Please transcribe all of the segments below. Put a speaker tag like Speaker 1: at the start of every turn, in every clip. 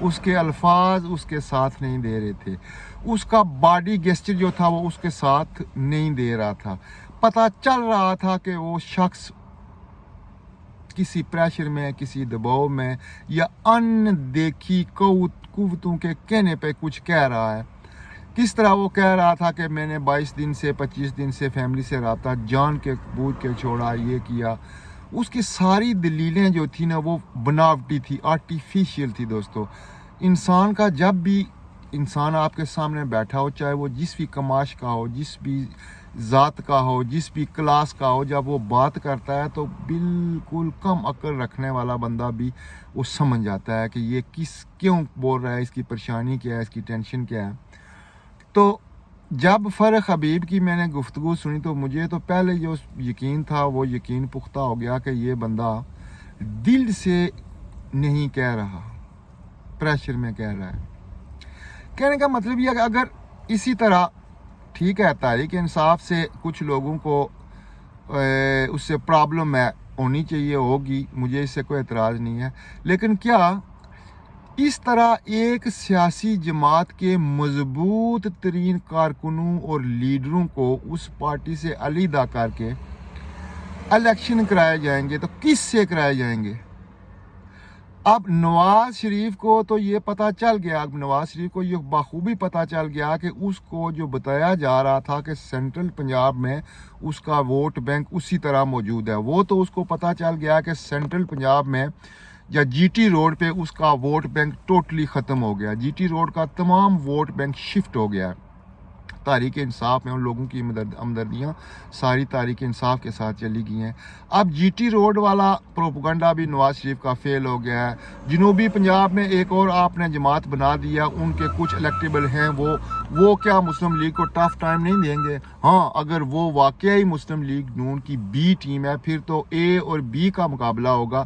Speaker 1: اس کے الفاظ اس کے ساتھ نہیں دے رہے تھے، اس کا باڈی گیسچر جو تھا وہ اس کے ساتھ نہیں دے رہا تھا. پتہ چل رہا تھا کہ وہ شخص کسی پریشر میں، کسی دباؤ میں، یا ان دیکھی قوتوں کے کہنے پہ کچھ کہہ رہا ہے. کس طرح وہ کہہ رہا تھا کہ میں نے 22 دن سے 25 دن سے فیملی سے رابطہ جان کے بوجھ کے چھوڑا، یہ کیا. اس کی ساری دلیلیں جو تھی نا وہ بناوٹی تھی، آرٹیفیشیل تھی. دوستو، انسان کا جب بھی انسان آپ کے سامنے بیٹھا ہو، چاہے وہ جس بھی کماش کا ہو، جس بھی ذات کا ہو، جس بھی کلاس کا ہو، جب وہ بات کرتا ہے تو بالکل کم عقل رکھنے والا بندہ بھی وہ سمجھ جاتا ہے کہ یہ کیوں بول رہا ہے، اس کی پریشانی کیا ہے، اس کی ٹینشن کیا ہے. تو جب فرق حبیب کی میں نے گفتگو سنی تو مجھے تو پہلے جو یقین تھا وہ یقین پختہ ہو گیا کہ یہ بندہ دل سے نہیں کہہ رہا، پریشر میں کہہ رہا ہے. کہنے کا مطلب یہ کہ اگر اسی طرح ٹھیک ہے تحریک انصاف سے کچھ لوگوں کو اس سے پرابلم ہے، ہونی چاہیے، ہوگی، مجھے اس سے کوئی اعتراض نہیں ہے، لیکن کیا اس طرح ایک سیاسی جماعت کے مضبوط ترین کارکنوں اور لیڈروں کو اس پارٹی سے علیحدہ کر کے الیکشن کرائے جائیں گے تو کس سے کرائے جائیں گے؟ اب نواز شریف کو تو یہ پتہ چل گیا، اب نواز شریف کو یہ بخوبی پتہ چل گیا کہ اس کو جو بتایا جا رہا تھا کہ سینٹرل پنجاب میں اس کا ووٹ بینک اسی طرح موجود ہے، وہ تو اس کو پتہ چل گیا کہ سینٹرل پنجاب میں یا جی ٹی روڈ پہ اس کا ووٹ بینک ٹوٹلی ختم ہو گیا. جی ٹی روڈ کا تمام ووٹ بینک شفٹ ہو گیا. تحریک انصاف میں ان لوگوں کی ہمدردیاں ساری تحریک انصاف کے ساتھ چلی گئی ہیں. اب جی ٹی روڈ والا پروپیگنڈا بھی نواز شریف کا فیل ہو گیا ہے. جنوبی پنجاب میں ایک اور آپ نے جماعت بنا دیا، ان کے کچھ الیکٹیبل ہیں، وہ کیا مسلم لیگ کو ٹف ٹائم نہیں دیں گے؟ ہاں، اگر وہ واقعی مسلم لیگ نون کی بی ٹیم ہے پھر تو اے اور بی کا مقابلہ ہوگا.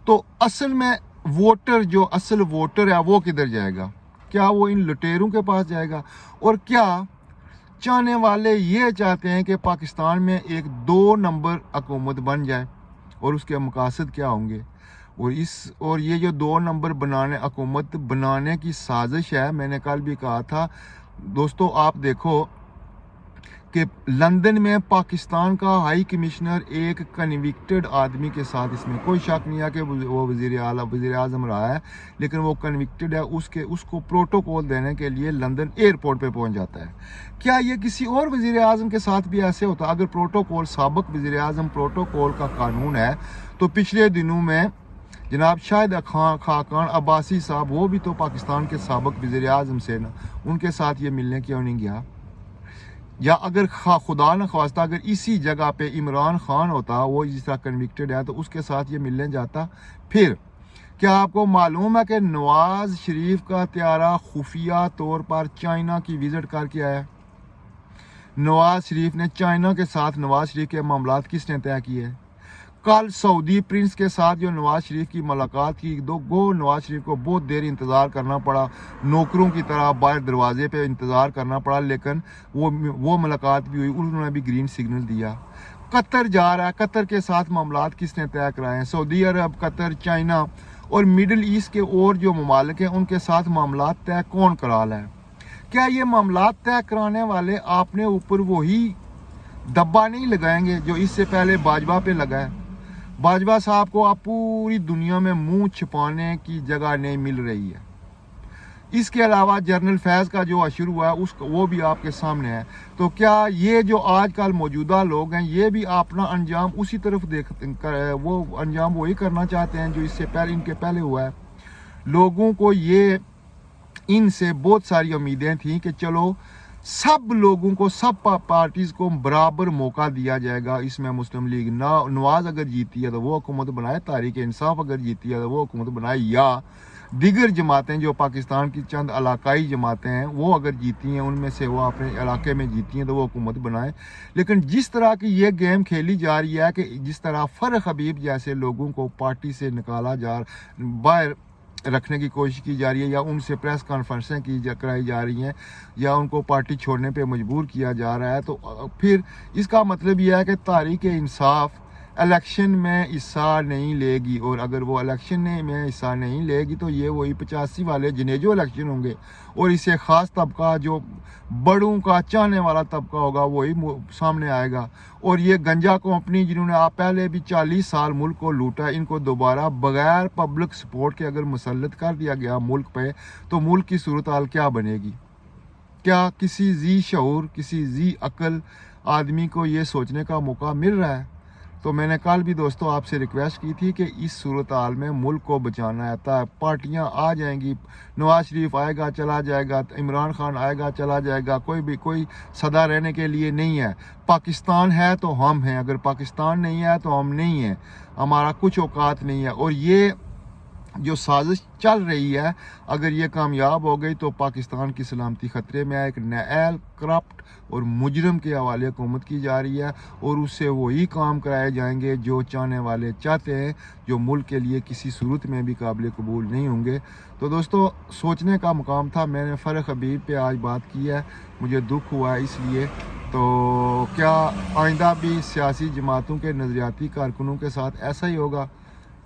Speaker 1: تو اصل میں ووٹر جو اصل ووٹر ہے وہ کدھر جائے گا؟ کیا وہ ان لٹیروں کے پاس جائے گا؟ اور کیا چاہنے والے یہ چاہتے ہیں کہ پاکستان میں ایک 2 نمبر حکومت بن جائے؟ اور اس کے مقاصد کیا ہوں گے؟ اور یہ جو 2 نمبر حکومت بنانے کی سازش ہے، میں نے کل بھی کہا تھا دوستو، آپ دیکھو کہ لندن میں پاکستان کا ہائی کمشنر ایک کنوکٹڈ آدمی کے ساتھ، اس میں کوئی شک نہیں ہے کہ وہ وزیر اعظم رہا ہے، لیکن وہ کنوکٹڈ ہے، اس کو پروٹوکول دینے کے لیے لندن ایئرپورٹ پہ پہنچ جاتا ہے. کیا یہ کسی اور وزیر اعظم کے ساتھ بھی ایسے ہوتا؟ اگر پروٹوکول سابق وزیر اعظم پروٹوکول کا قانون ہے تو پچھلے دنوں میں جناب شاہد خاقان عباسی صاحب، وہ بھی تو پاکستان کے سابق وزیر اعظم سے نا، ان کے ساتھ یہ ملنے کیوں نہیں گیا؟ یا اگر خدا نخواستہ اگر اسی جگہ پہ عمران خان ہوتا، وہ جس طرح کنوکٹڈ ہے، تو اس کے ساتھ یہ ملنے جاتا؟ پھر کیا آپ کو معلوم ہے کہ نواز شریف کا طیارہ خفیہ طور پر چائنا کی وزٹ کر کے آیا؟ نواز شریف نے چائنا کے ساتھ نواز شریف کے معاملات کس نے طے کیے؟ کل سعودی پرنس کے ساتھ جو نواز شریف کی ملاقات کی، نواز شریف کو بہت دیر انتظار کرنا پڑا، نوکروں کی طرح باہر دروازے پہ انتظار کرنا پڑا، لیکن وہ ملاقات بھی ہوئی، انہوں نے بھی گرین سگنل دیا. قطر جا رہا ہے، قطر کے ساتھ معاملات کس نے طے کرائے ہیں؟ سعودی عرب، قطر، چائنا اور میڈل ایسٹ کے اور جو ممالک ہیں ان کے ساتھ معاملات طے کون کرا رہا ہے؟ کیا یہ معاملات طے کرانے والے آپ نے اوپر وہی دبا نہیں لگائیں گے جو اس سے پہلے باجوہ پہ لگا ہے؟ باجوہ صاحب کو آپ پوری دنیا میں منہ چھپانے کی جگہ نہیں مل رہی ہے. اس کے علاوہ جنرل فیض کا جو اشر ہوا ہے وہ بھی آپ کے سامنے ہے. تو کیا یہ جو آج کل موجودہ لوگ ہیں یہ بھی اپنا انجام اسی طرف وہ انجام وہی کرنا چاہتے ہیں جو اس سے پہلے ان کے پہلے ہوا ہے؟ لوگوں کو یہ ان سے بہت ساری امیدیں تھیں کہ چلو سب لوگوں کو، سب پارٹیز کو برابر موقع دیا جائے گا. اس میں مسلم لیگ نواز اگر جیتی ہے تو وہ حکومت بنائے، تحریک انصاف اگر جیتی ہے تو وہ حکومت بنائے، یا دیگر جماعتیں جو پاکستان کی چند علاقائی جماعتیں ہیں وہ اگر جیتی ہیں، ان میں سے وہ اپنے علاقے میں جیتی ہیں تو وہ حکومت بنائے. لیکن جس طرح کی یہ گیم کھیلی جا رہی ہے کہ جس طرح فرق حبیب جیسے لوگوں کو پارٹی سے نکالا باہر رکھنے کی کوشش کی جا رہی ہے، یا ان سے پریس کانفرنسیں کرائی جا رہی ہیں، یا ان کو پارٹی چھوڑنے پہ مجبور کیا جا رہا ہے، تو پھر اس کا مطلب یہ ہے کہ تحریک انصاف الیکشن میں حصہ نہیں لے گی، اور اگر وہ الیکشن میں حصہ نہیں لے گی تو یہ وہی 85 والے جنہیں جو الیکشن ہوں گے، اور اسے خاص طبقہ جو بڑوں کا چاہنے والا طبقہ ہوگا وہی سامنے آئے گا، اور یہ گنجا کمپنی جنہوں نے آپ پہلے بھی 40 سال ملک کو لوٹا، ان کو دوبارہ بغیر پبلک سپورٹ کے اگر مسلط کر دیا گیا ملک پہ تو ملک کی صورتحال کیا بنے گی؟ کیا کسی ذی شعور، کسی ذی عقل آدمی کو یہ سوچنے کا موقع مل رہا ہے؟ تو میں نے کل بھی دوستو آپ سے ریکویسٹ کی تھی کہ اس صورتحال میں ملک کو بچانا ہے، پارٹیاں آ جائیں گی، نواز شریف آئے گا چلا جائے گا، عمران خان آئے گا چلا جائے گا، کوئی صدا رہنے کے لیے نہیں ہے۔ پاکستان ہے تو ہم ہیں، اگر پاکستان نہیں ہے تو ہم نہیں ہیں، ہمارا کچھ اوقات نہیں ہے۔ اور یہ جو سازش چل رہی ہے اگر یہ کامیاب ہو گئی تو پاکستان کی سلامتی خطرے میں ہے۔ ایک نیل کرپٹ اور مجرم کے حوالے حکومت کی جا رہی ہے، اور اس سے وہی کام کرائے جائیں گے جو چاہنے والے چاہتے ہیں، جو ملک کے لیے کسی صورت میں بھی قابل قبول نہیں ہوں گے۔ تو دوستو سوچنے کا مقام تھا، میں نے فرق حبیب پہ آج بات کی ہے، مجھے دکھ ہوا ہے اس لیے۔ تو کیا آئندہ بھی سیاسی جماعتوں کے نظریاتی کارکنوں کے ساتھ ایسا ہی ہوگا؟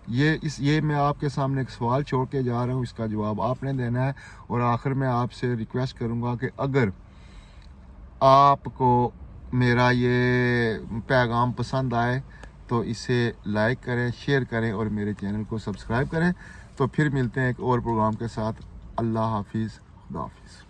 Speaker 1: یہ میں آپ کے سامنے ایک سوال چھوڑ کے جا رہا ہوں، اس کا جواب آپ نے دینا ہے۔ اور آخر میں آپ سے ریکویسٹ کروں گا کہ اگر آپ کو میرا یہ پیغام پسند آئے تو اسے لائک کریں، شیئر کریں اور میرے چینل کو سبسکرائب کریں۔ تو پھر ملتے ہیں ایک اور پروگرام کے ساتھ۔ اللہ حافظ، خدا حافظ۔